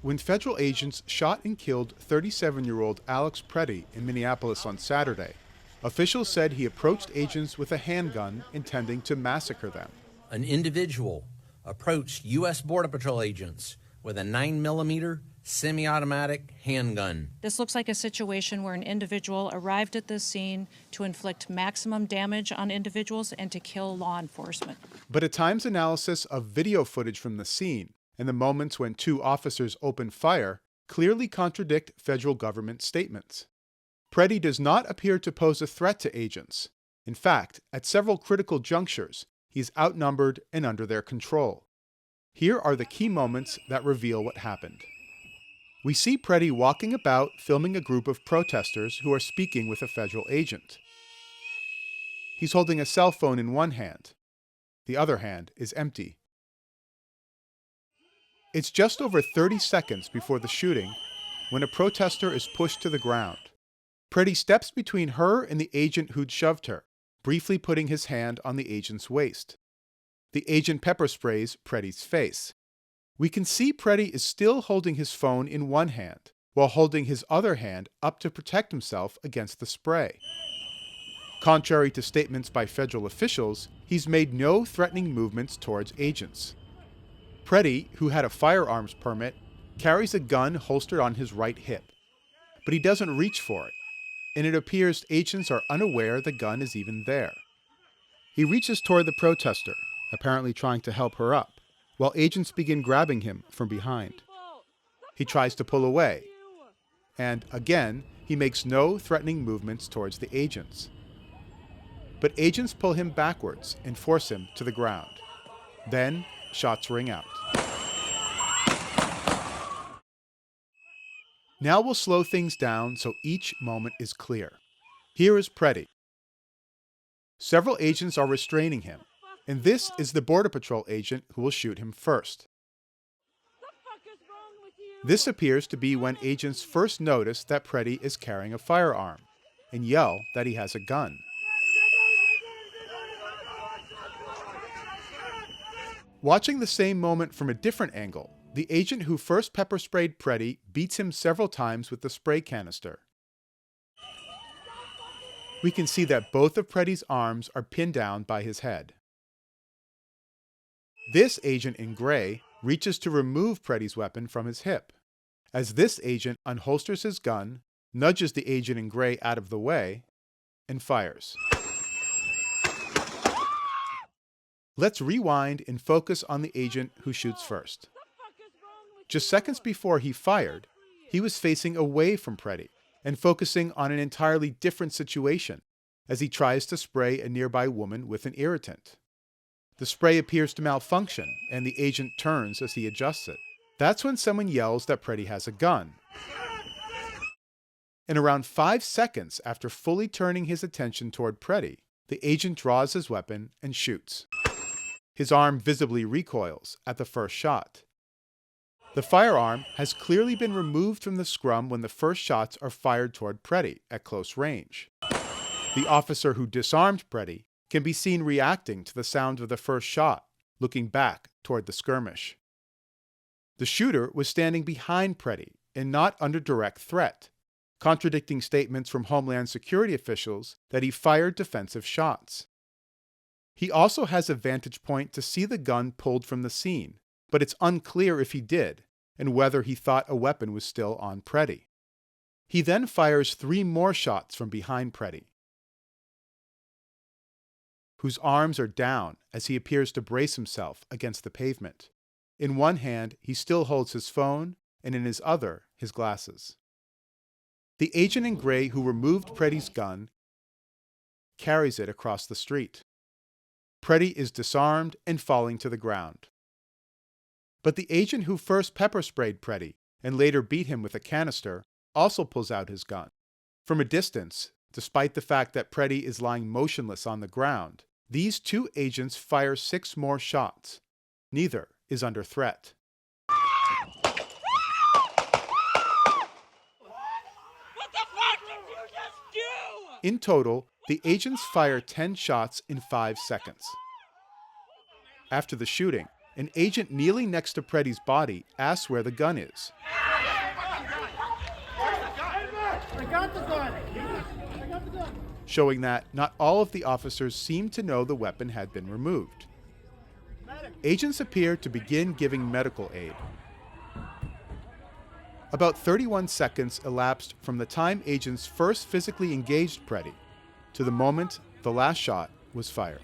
When federal agents shot and killed 37-year-old Alex Peyi in Minneapolis on Saturday, officials said he approached agents with a handgun intending to massacre them. An individual approached U.S. Border Patrol agents with a 9mm semi-automatic handgun. This looks like a situation where an individual arrived at this scene to inflict maximum damage on individuals and to kill law enforcement. But a Times analysis of video footage from the scene and the moments when two officers opened fire clearly contradict federal government statements. Peyi does not appear to pose a threat to agents. In fact, at several critical junctures, he's outnumbered and under their control. Here are the key moments that reveal what happened. We see Peyi walking about filming a group of protesters who are speaking with a federal agent. He's holding a cell phone in one hand. The other hand is empty. It's just over 30 seconds before the shooting when a protester is pushed to the ground. Peyi steps between her and the agent who'd shoved her, briefly putting his hand on the agent's waist. The agent pepper sprays Peyi's face. We can see Peyi is still holding his phone in one hand, while holding his other hand up to protect himself against the spray. Contrary to statements by federal officials, he's made no threatening movements towards agents. Peyi, who had a firearms permit, carries a gun holstered on his right hip. But he doesn't reach for it, and it appears agents are unaware the gun is even there. He reaches toward the protester, apparently trying to help her up, while agents begin grabbing him from behind. He tries to pull away, and again, he makes no threatening movements towards the agents. But agents pull him backwards and force him to the ground. Then, shots ring out. Now we'll slow things down so each moment is clear. Here is Peyi. Several agents are restraining him, and this is the Border Patrol agent who will shoot him first. This appears to be when agents first notice that Peyi is carrying a firearm and yell that he has a gun. Watching the same moment from a different angle, the agent who first pepper sprayed Peyi beats him several times with the spray canister. We can see that both of Peyi's arms are pinned down by his head. This agent in gray reaches to remove Peyi's weapon from his hip. As this agent unholsters his gun, nudges the agent in gray out of the way, and fires. Let's rewind and focus on the agent who shoots first. Just seconds before he fired, he was facing away from Peyi and focusing on an entirely different situation as he tries to spray a nearby woman with an irritant. The spray appears to malfunction and the agent turns as he adjusts it. That's when someone yells that Peyi has a gun. And around 5 seconds after fully turning his attention toward Peyi, the agent draws his weapon and shoots. His arm visibly recoils at the first shot. The firearm has clearly been removed from the scrum when the first shots are fired toward Peyi at close range. The officer who disarmed Peyi can be seen reacting to the sound of the first shot, looking back toward the skirmish. The shooter was standing behind Peyi and not under direct threat, contradicting statements from Homeland Security officials that he fired defensive shots. He also has a vantage point to see the gun pulled from the scene, but it's unclear if he did, and whether he thought a weapon was still on Peyi. He then fires 3 more shots from behind Peyi, whose arms are down as he appears to brace himself against the pavement. In one hand, he still holds his phone, and in his other, his glasses. The agent in gray who removed Peyi's gun carries it across the street. Peyi is disarmed and falling to the ground. But the agent who first pepper sprayed Peyi and later beat him with a canister also pulls out his gun. From a distance, despite the fact that Peyi is lying motionless on the ground, these 2 agents fire 6 more shots. Neither is under threat. What the fuck did you just do? In total, the agents fire 10 shots in 5 seconds. After the shooting, An agent kneeling next to Preddy's body asks where the gun is. I got the gun. I got the gun. Showing that not all of the officers seemed to know the weapon had been removed. Agents appear to begin giving medical aid. About 31 seconds elapsed from the time agents first physically engaged Preddy to the moment the last shot was fired.